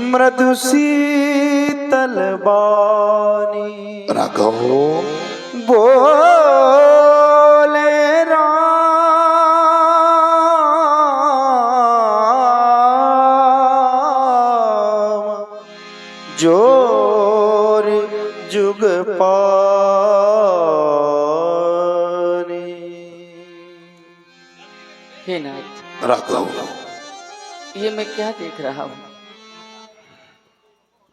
मृदु शीतल बानी राघव बोले राम जोर जुग पानी। हे नाथ, राघव ये मैं क्या देख रहा हूँ?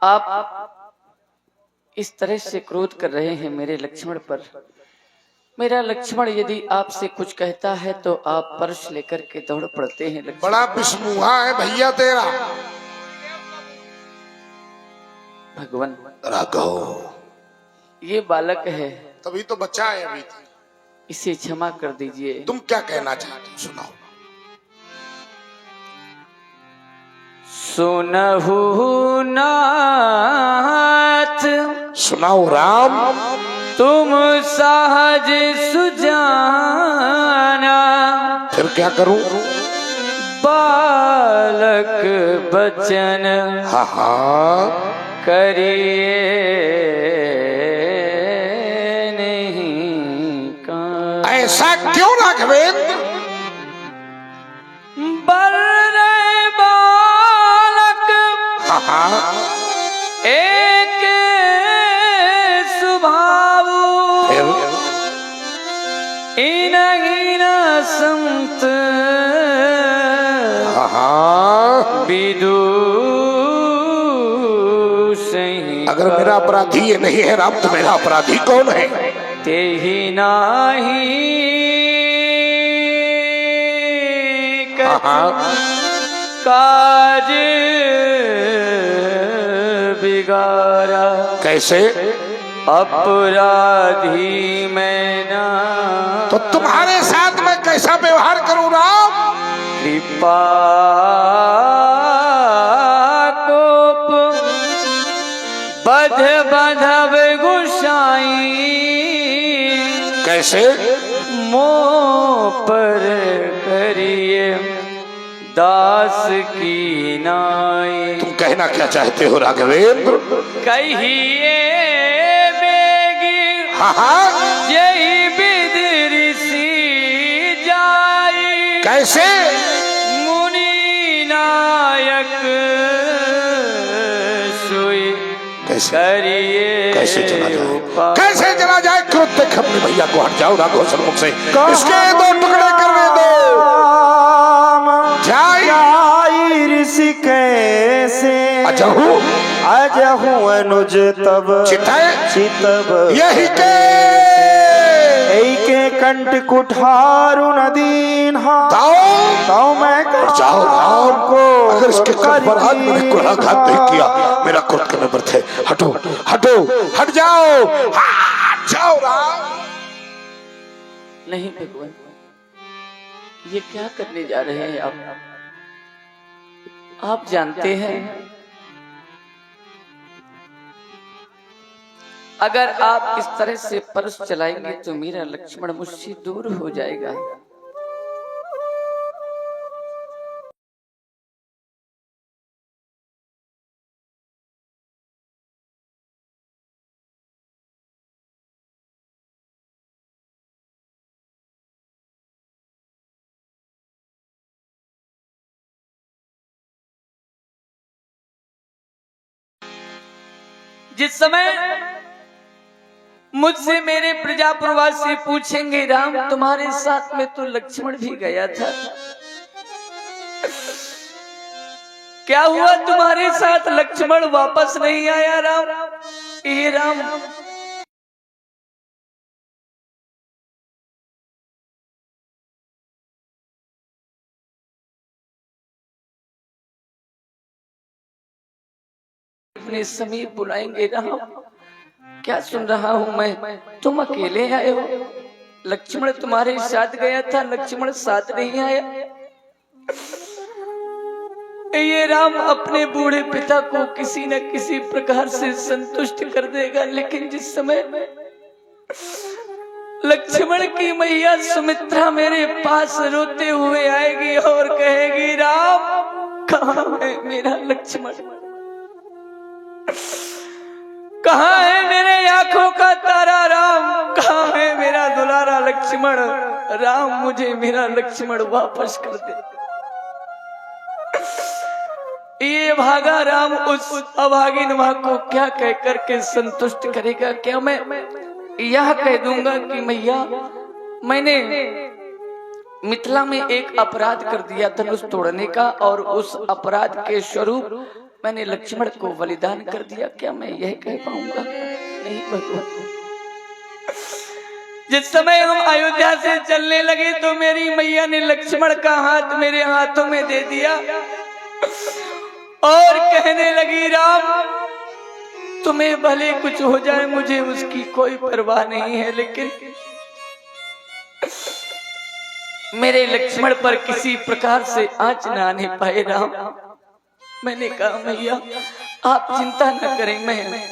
आप इस तरह से क्रोध कर रहे हैं मेरे लक्ष्मण पर। मेरा लक्ष्मण यदि आपसे कुछ कहता है तो आप परश लेकर के दौड़ पड़ते हैं। बड़ा बिस्मुहा है भैया तेरा। भगवान राघव ये बालक है, तभी तो बच्चा है अभी। इसे क्षमा कर दीजिए। तुम क्या कहना चाहते हो सुनाओ। सुनहु नाथ सुनाओ राम। तुम सहज सुजाना, फिर क्या करूं? बालक बचन हाँ हाँ करिए नहीं का। ऐसा क्यों राघवेंद्र? बर रे बालक हाँ एक स्वभाव इनहीन संत विदुषहि। अगर मेरा अपराधी ये नहीं है राम तो मेरा अपराधी कौन है? ते ही नाही काज बिगाड़ा। कैसे? अपराधी मैं ना। तो तुम्हारे साथ मैं कैसा व्यवहार करूं राम? कृपा कोप बध बधब गुसाई। कैसे? मोह पर करिए दास की नाई। तुम कहना क्या चाहते हो राघवेंद्र? कहिए बेगी हाँ यही विदृषि जाई। कैसे? मुनि नायक सोई कैसे? करिए कैसे चला जाए? कैसे चला जाए? क्रोध देख अपने भैया को। हट जाओ राघव सन्मुख से। इसके दो टुकड़े करने दो। जाई ऋषि कैसे अजहू अजहू अनुज तब चितब यही के कंठ कुठारु नदीन तो मैं जाओ राम को। अगर इसके कंठ पर हाथ मैंने कुल्हाघात नहीं किया मेरा क्रोध करने पर थे। हटो हटो हट जाओ हट जाओ राम। नहीं भगवान, ये क्या करने जा रहे हैं आप जानते हैं अगर आप इस तरह से परस चलाएंगे तो मेरा लक्ष्मण मुझसे दूर हो जाएगा। जिस समय मुझसे मेरे प्रजापुरवासी पूछेंगे राम तुम्हारे साथ में तो लक्ष्मण भी गया था, क्या हुआ तुम्हारे साथ लक्ष्मण वापस नहीं आया? राम ये राम अपने समीप बुलाएंगे। राम क्या सुन रहा हूं मैं, तुम अकेले आए हो, लक्ष्मण तुम्हारे साथ गया था, लक्ष्मण साथ नहीं आया। ये राम अपने बूढ़े पिता को किसी न किसी प्रकार से संतुष्ट कर देगा, लेकिन जिस समय लक्ष्मण की मैया सुमित्रा मेरे पास रोते हुए आएगी और कहेगी राम कहाँ है, लक्ष्मण? कहाँ है मेरे आंखों का तारा राम? कहाँ है मेरा दुलारा लक्ष्मण? राम मुझे मेरा लक्ष्मण वापस कर दे। ये भागा राम उस अभागिन मां को क्या कह करके संतुष्ट करेगा? क्या मैं यह कह दूंगा कि मैया मैंने मिथिला में एक अपराध कर दिया धनुष तोड़ने का, और उस अपराध के स्वरूप मैंने लक्ष्मण को बलिदान कर दिया? क्या मैं यह कह पाऊंगा? नहीं भगवान। जिस समय हम अयोध्या से चलने लगे तो मेरी मैया ने लक्ष्मण का हाथ मेरे हाथों में दे दिया और कहने लगी, राम तुम्हें भले कुछ हो जाए मुझे उसकी कोई परवाह नहीं है, लेकिन मेरे लक्ष्मण पर किसी प्रकार से आंच न आने पाए राम। मैंने कहा मैया आप चिंता न करें, मैं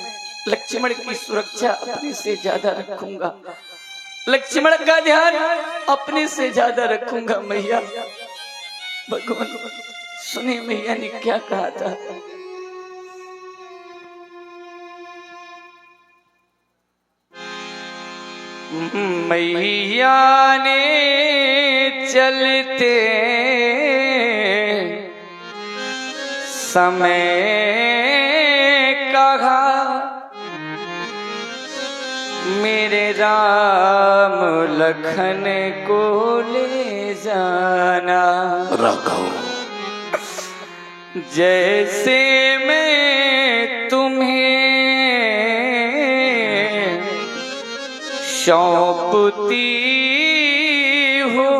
लक्ष्मण की सुरक्षा अपने से ज्यादा रखूंगा, लक्ष्मण का ध्यान अपने से ज्यादा रखूंगा मैया। भगवान सुने मैया ने क्या कहा था? मैया ने चलते समय कहा, मेरे राम लखन को ले जाना। राघव जैसे मैं तुम्हें सौंपती हूँ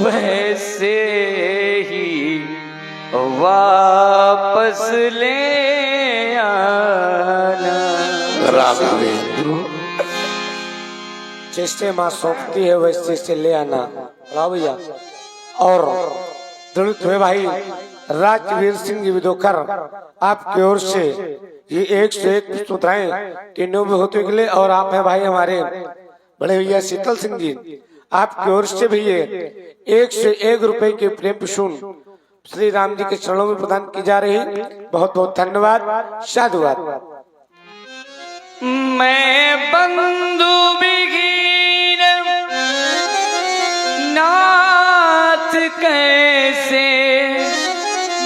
वैसे ही वापस ले आना। राघवेंद्र जैसे माँ सौंपती है वैसे से ले आना। राव भैया और दलित हुए भाई राजवीर सिंह जी विदोकर आपकी ओर से ये 101 पुस्तकाएं तीनों में होते निकले, और आप हैं भाई हमारे बड़े भैया शीतल सिंह जी, आपकी ओर से भी ये 101 रुपए के प्रेम पुष्प श्री राम जी के चरणों में प्रदान की जा रही। बहुत बहुत धन्यवाद, साधुवाद। मैं बंधु बिघीन नाथ कैसे,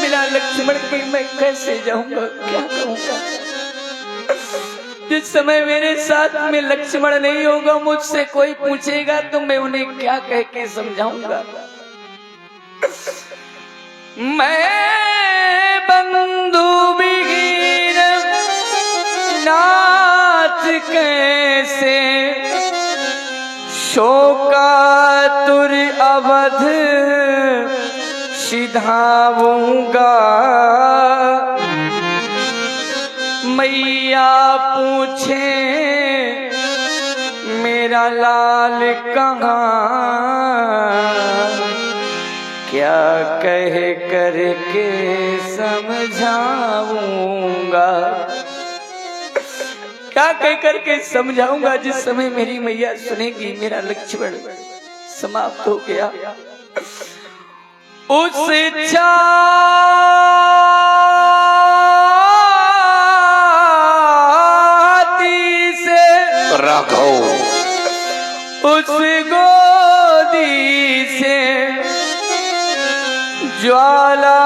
मेरा लक्ष्मण की मैं कैसे जाऊंगा, क्या कहूंगा? जिस समय मेरे साथ में लक्ष्मण नहीं होगा, मुझसे कोई पूछेगा तो मैं उन्हें क्या कह के समझाऊंगा? मैं बंधु बिघीन नाथ कैसे, शोकातुर अवध सिधाऊंगा। मैया पूछे मेरा लाल कहाँ, क्या कह करके समझाऊंगा? क्या कह करके समझाऊंगा? जिस समय मेरी मैया सुनेगी मेरा लक्ष्मण समाप्त हो गया। उस छाती से राघव उस गोदी से ज्वाला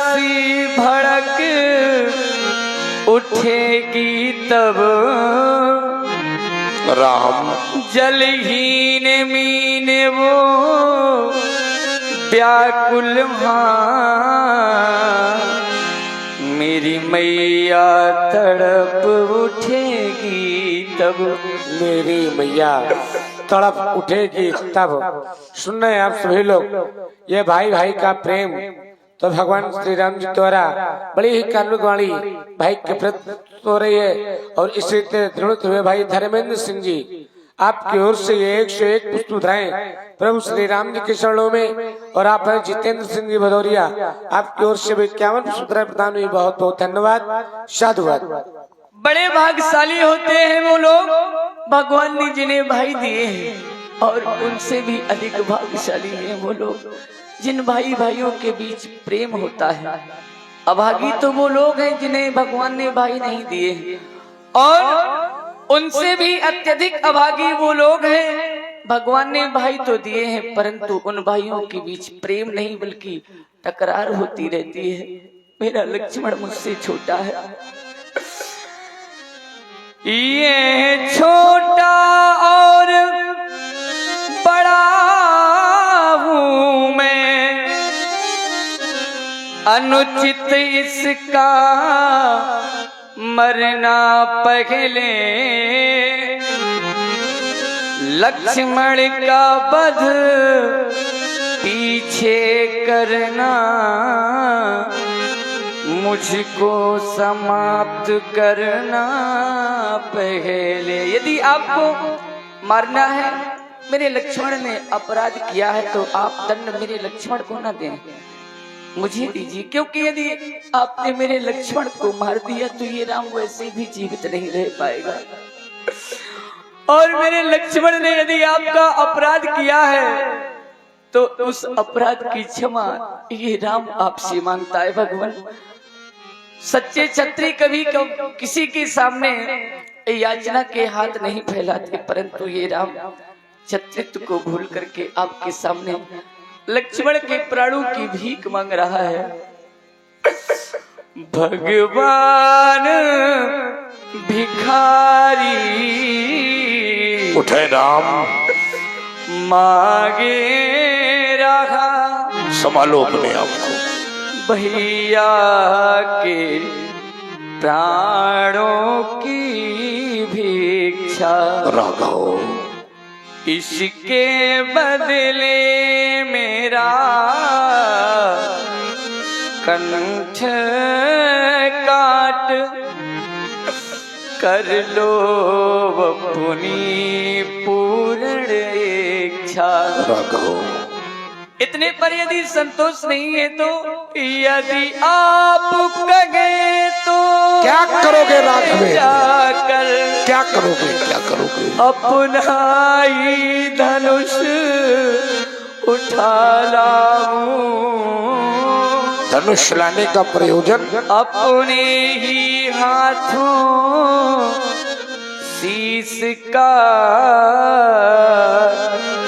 सी भड़क उठेगी तब, राम जलहीन मीन वो व्याकुल मां, मेरी मैया तड़प उठेगी तब। मेरी मैया तड़प उठेगी तब। सुन रहे हैं आप सभी लोग, ये भाई भाई का प्रेम तो भगवान श्री राम जी द्वारा बड़ी ही कारुणिक वाणी भाई के प्रति हो रही है। और इसी दृढ़ हुए भाई धर्मेंद्र सिंह जी आपकी ओर से ये 101 पुष्प उठाएं प्रभु श्री राम जी के चरणों में, और आप हैं जितेंद्र सिंह जी भदौरिया आपकी ओर से 51 पुष्प प्रदान हुई। बहुत बहुत धन्यवाद, साधुवाद। बड़े भाग्यशाली होते हैं वो लोग भगवान ने जिन्हें भाई दिए हैं, और उनसे भी अधिक भाग्यशाली हैं वो लोग जिन भाई भाइयों के बीच प्रेम होता है। अभागी तो वो लोग हैं जिन्हें भगवान ने भाई नहीं दिए, और उनसे भी अत्यधिक अभागी वो लोग हैं भगवान ने भाई तो दिए हैं, परंतु उन भाइयों के बीच प्रेम नहीं बल्कि टकरार होती रहती है। मेरा लक्ष्मण मुझसे छोटा है, ये छोटा और बड़ा हूं मैं, अनुचित इसका मरना पहले, लक्ष्मण का वध पीछे करना, मुझको समाप्त करना पहले। यदि आपको मारना है, मेरे लक्ष्मण ने अपराध किया है, तो आप दंड मेरे लक्ष्मण को न दें, मुझे दीजिए, क्योंकि यदि आपने मेरे लक्ष्मण को मार दिया तो ये राम वैसे भी जीवित नहीं रह पाएगा, और मेरे लक्ष्मण ने यदि आपका अपराध किया है तो उस अपराध की क्षमा ये राम आपसे मांगता है। भगवान, सच्चे क्षत्रिय कभी किसी के सामने याचना के हाथ नहीं फैलाते, परंतु ये राम क्षत्रित्व को भूल करके आपके सामने लक्ष्मण के प्राणों की भीख मांग रहा है। भगवान भिखारी उठे राम, मांगे रहा, संभालो अपने आप को, भैया के प्राणों की भिक्षा, राघव इसके बदले मेरा कंठ काट कर लो अपनी पूर्ण इच्छा। राघव इतने पर यदि संतोष नहीं है तो यदि आप कहे तो क्या करोगे राघव? जाकर क्या करोगे, क्या करोगे? अपना ही धनुष उठा लाऊं, धनुष लाने का प्रयोजन अपने ही हाथों शीश का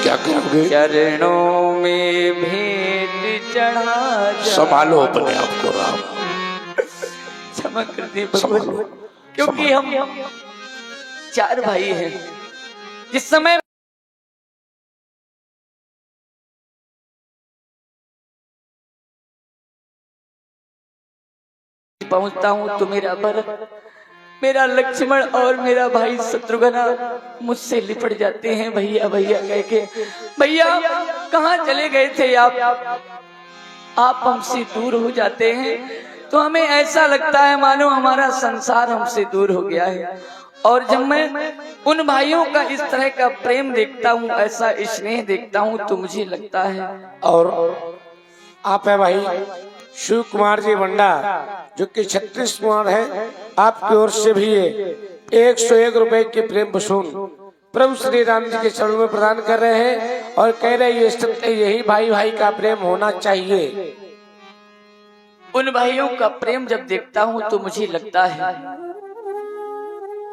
क्या करोगे? चरणों में भेंट चढ़ा। संभालो अपने आप को राम, क्षमा कर दे संभालो, भगवान, क्योंकि हम चार भाई हैं। जिस समय पहुंचता हूं तो मेरा भरत, मेरा लक्ष्मण और मेरा भाई शत्रुघ्न मुझसे लिपट जाते हैं, भैया भैया कह के। भैया कहाँ चले गए थे आप हमसे दूर हो जाते हैं तो हमें ऐसा लगता है मानो हमारा संसार हमसे दूर हो गया है। और जब मैं उन भाइयों का इस तरह का प्रेम देखता हूँ, ऐसा स्नेह देखता हूँ, तो मुझे लगता है। और आप है भाई शिव कुमार जी बंडा, जो कि 36 कुमार है, आपकी ओर से भी 101 रुपए के प्रेम वसूल प्रभु श्री राम जी के चरणों में प्रदान कर रहे हैं और कह रहे हैं यही भाई भाई का प्रेम होना चाहिए। उन भाइयों का प्रेम जब देखता हूँ तो मुझे लगता है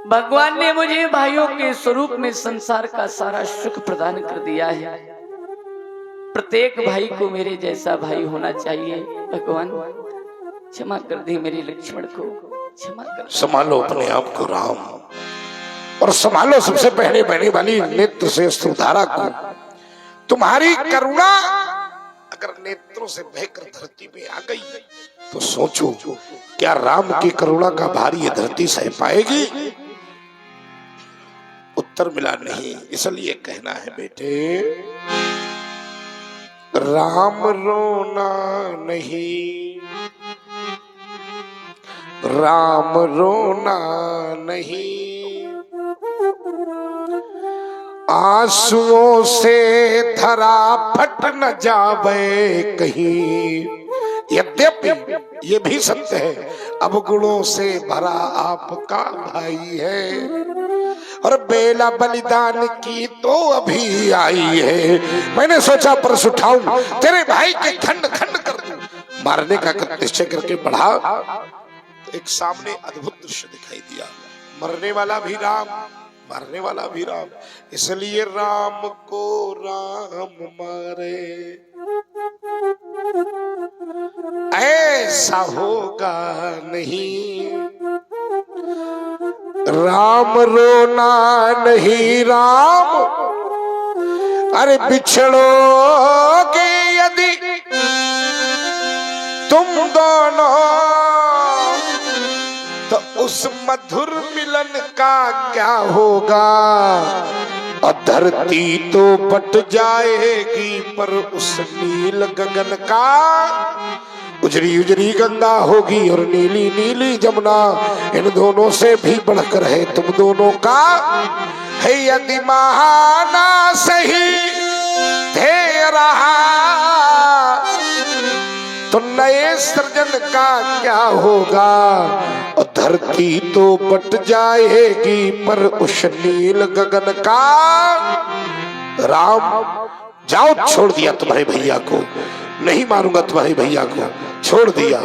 भगवान ने मुझे भाइयों के स्वरूप में संसार का सारा सुख प्रदान कर दिया है। प्रत्येक भाई को मेरे जैसा भाई होना चाहिए। भगवान क्षमा कर दे मेरे लक्ष्मण को, क्षमा कर। संभालो अपने आप को राम, और संभालो सबसे पहले बहने वाली नेत्र से अश्रुधारा को। तुम्हारी करुणा अगर नेत्रों से बहकर धरती में आ गई तो सोचो क्या राम की करुणा का भार ये धरती सह पाएगी? उत्तर मिला नहीं, इसलिए कहना है बेटे, राम रोना नहीं, राम रोना नहीं, आंसुओं से धरा फट न जावे कहीं। यद्यपि ये भी सत्य है अब गुणों से भरा आपका भाई है, और बेला बलिदान की तो अभी आई है। मैंने सोचा परस उठाऊं, तेरे भाई के खंड खंड कर दूं, मारने का निश्चय करके बढ़ा। एक सामने अद्भुत दृश्य दिखाई दिया, मरने वाला भी राम, मारने वाला भी राम, इसलिए राम को राम मारे। ऐसा होगा नहीं, राम रोना नहीं राम, अरे बिछड़ोगे यदि तुम दोनों, तो उस मधुर मिलन का क्या होगा। और धरती तो बट जाएगी, पर उस नील गगन का उजरी उजरी गंगा होगी, और नीली नीली जमुना इन दोनों से भी बढ़कर है तुम दोनों का। है यदि महाना सही ध्येय रहा, तो नए सृजन का क्या होगा। और धरती तो बट जाएगी, पर उस नील गगन का। राम जाओ, छोड़ दिया तुम्हारे भैया को, नहीं मारूंगा तुम्हारे भैया को, छोड़ दिया।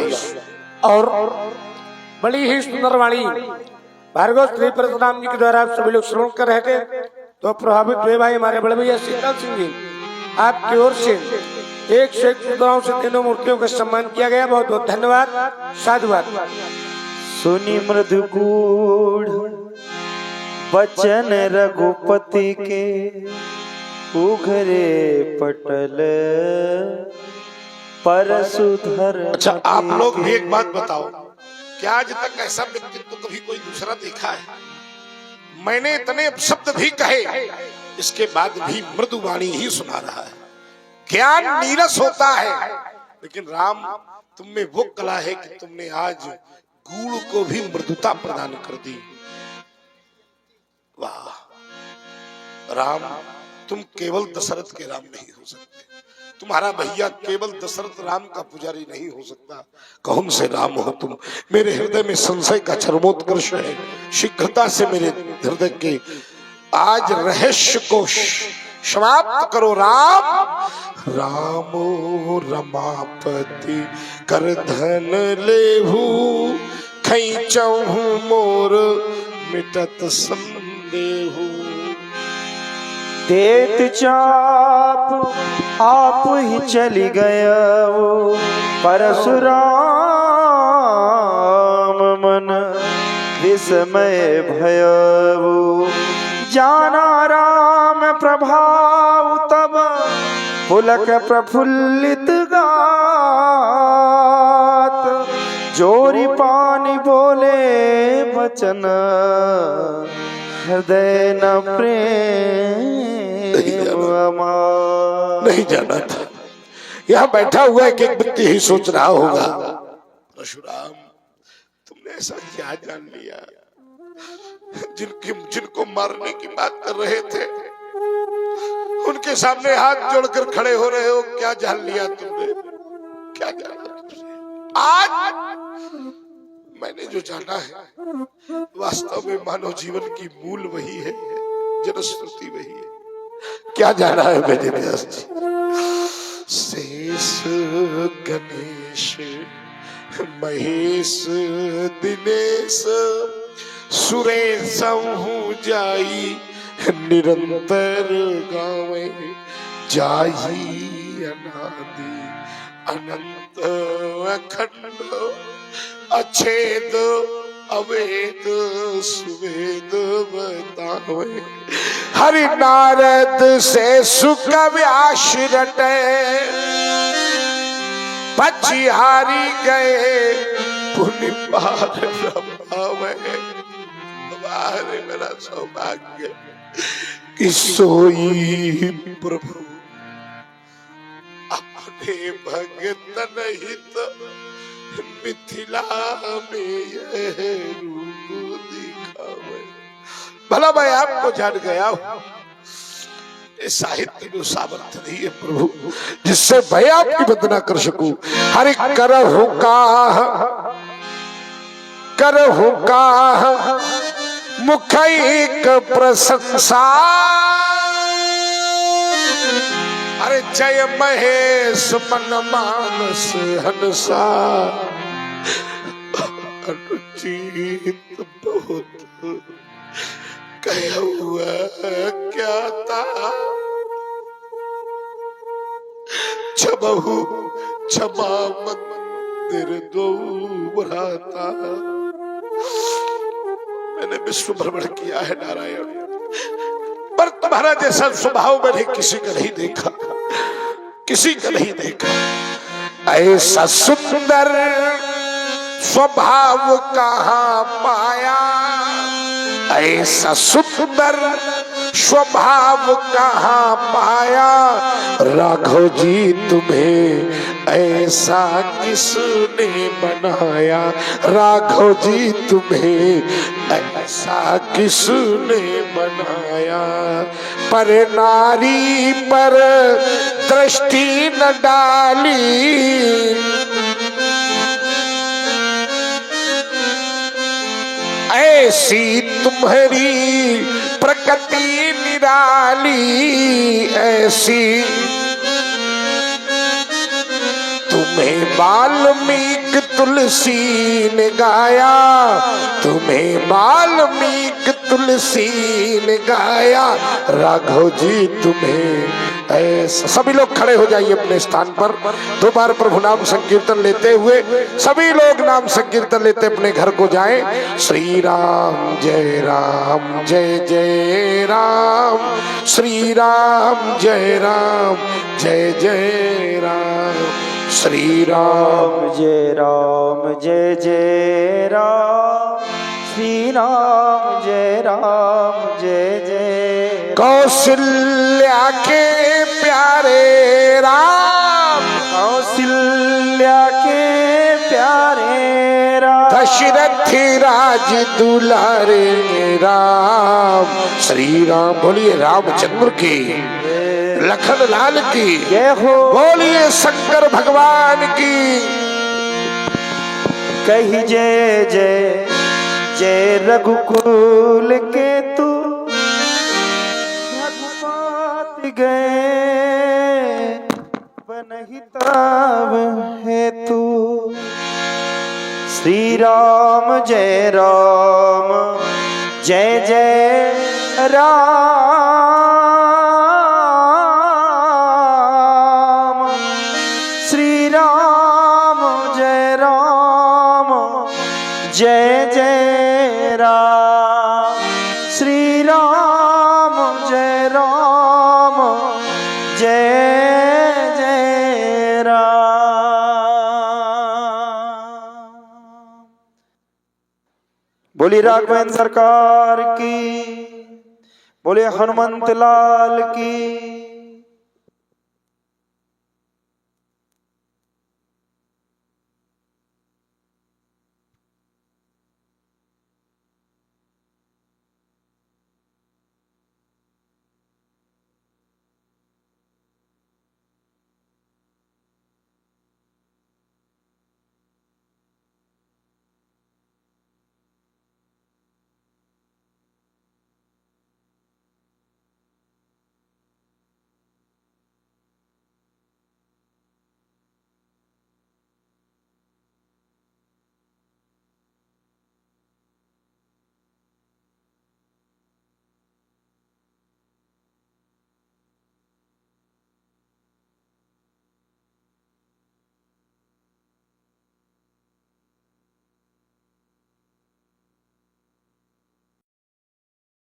और बड़ी ही सुंदर वाणी भार्गव श्री परशुराम जी के द्वारा आप सभी लोग श्रवण कर रहे थे, तो प्रभावित हुए भाई हमारे बड़े भैया शीतल सिंह जी, आपकी ओर से 101 मुद्राओं से तीनों मूर्तियों का सम्मान किया गया। बहुत बहुत धन्यवाद, साधुवाद। सुनी मृदुगूढ़ बचन रघुपति के, उघरे पटल परसुधर। अच्छा, आप लोग भी एक बात बताओ, क्या आज तक ऐसा व्यक्तित्व कभी कोई दूसरा देखा है? मैंने इतने शब्द भी कहे, इसके बाद भी मृदुवाणी ही सुना रहा है। ज्ञान नीरस होता है, लेकिन राम तुम में वो कला है कि तुमने आज गूढ़ को भी मृदुता प्रदान कर दी। वाह राम, तुम केवल दशरथ के राम नहीं हो सकते, तुम्हारा भैया केवल दशरथ राम का पुजारी नहीं हो सकता। कौन से राम हो तुम? मेरे हृदय में संशय का चरमोत्कर्ष है। शीघ्रता से मेरे हृदय के आज रहस्य को समाप्त करो। राम रामो रमापति कर धन लेहू, खैचहु मोर मिटत संदेहू। देत चाप आप ही चली गया वो, परशुराम मन विस्मय भयऊ। जाना राम प्रभाव तब, पुलक प्रफुल्लित गात। जोरी पानी बोले वचन, हृदय न प्रेम। नहीं जाना था, यहाँ बैठा हुआ है कि एक व्यक्ति ही सोच रहा होगा, परशुराम तुमने ऐसा क्या जान लिया? जिनको मारने की बात कर रहे थे, उनके सामने हाथ जोड़कर खड़े हो रहे हो, क्या जान लिया तुमने? क्या जाना तुमने? आज मैंने जो जाना है, वास्तव में मानव जीवन की मूल वही है, जनश्रुति वही है। क्या जाना है मैंने व्यास जी? शेष गणेश महेश दिनेश, सुरेश जाई निरंतर गावे। जाही अनादि अनंत अखंड, अछेद अवेद सुवेद बतावे। हरि नारद से सुख व्यास रटे, पछिहारी गए पुनि पार रमावे। मेरा सौभाग्य कि सोई प्रभु अपने भगत हित, मिथिला में यह रूप दिखावे। भला मैं आपको जान गया हूं, साहित्य में सामर्थ्य नहीं है प्रभु जिससे मैं आपकी वंदना कर सकूं। हरि करहु का करहु काह मुखैक प्रशंसा। अरे जय महेश मन मानस हंसा। अनुचित बहुत कहा हुआ क्या था, छबहु क्षमा मंदिर दो भ्राता। मैंने विश्व भ्रमण किया है नारायण, पर तुम्हारा जैसा स्वभाव मैंने किसी का नहीं देखा, किसी का नहीं देखा। ऐसा सुंदर स्वभाव कहाँ पाया, ऐसा सुंदर स्वभाव कहाँ पाया। राघव जी तुम्हें ऐसा किसने बनाया, राघव जी तुम्हें ऐसा किसने बनाया। पर नारी पर दृष्टि न डाली, ऐसी तुम्हारी प्रकृति निराली। ऐसी तुम्हें वाल्मीकि तुलसी ने गाया, तुम्हें वाल्मीकि तुलसी ने गाया। राघव जी तुम्हें ऐसा। सभी लोग खड़े हो जाइए अपने स्थान पर। दो बार प्रभु नाम संकीर्तन लेते हुए सभी लोग नाम संकीर्तन लेते अपने घर को जाएं। श्री राम जय राम जय जय राम, श्री राम जय राम जय जय राम, श्री राम जय राम जय जय राम, श्री राम जय राम जय जय। कौशल्या के प्यारे राम, कौशल्या के प्यारे राम, दशरथ राज दुलारे राम। श्री राम बोलिए रामचंद्र की, लखन लाल की जय हो। बोलिए शंकर भगवान की। कही जय जय जय रघुकुल के तू, रघुपति गए बनहिताब है तू। श्री राम जय राम जय जय राम, श्री राम जय राम जय जय राम, श्री राम जय राम जय जय राम। बोली राघवेंद्र सरकार की, बोले हनुमंत लाल की।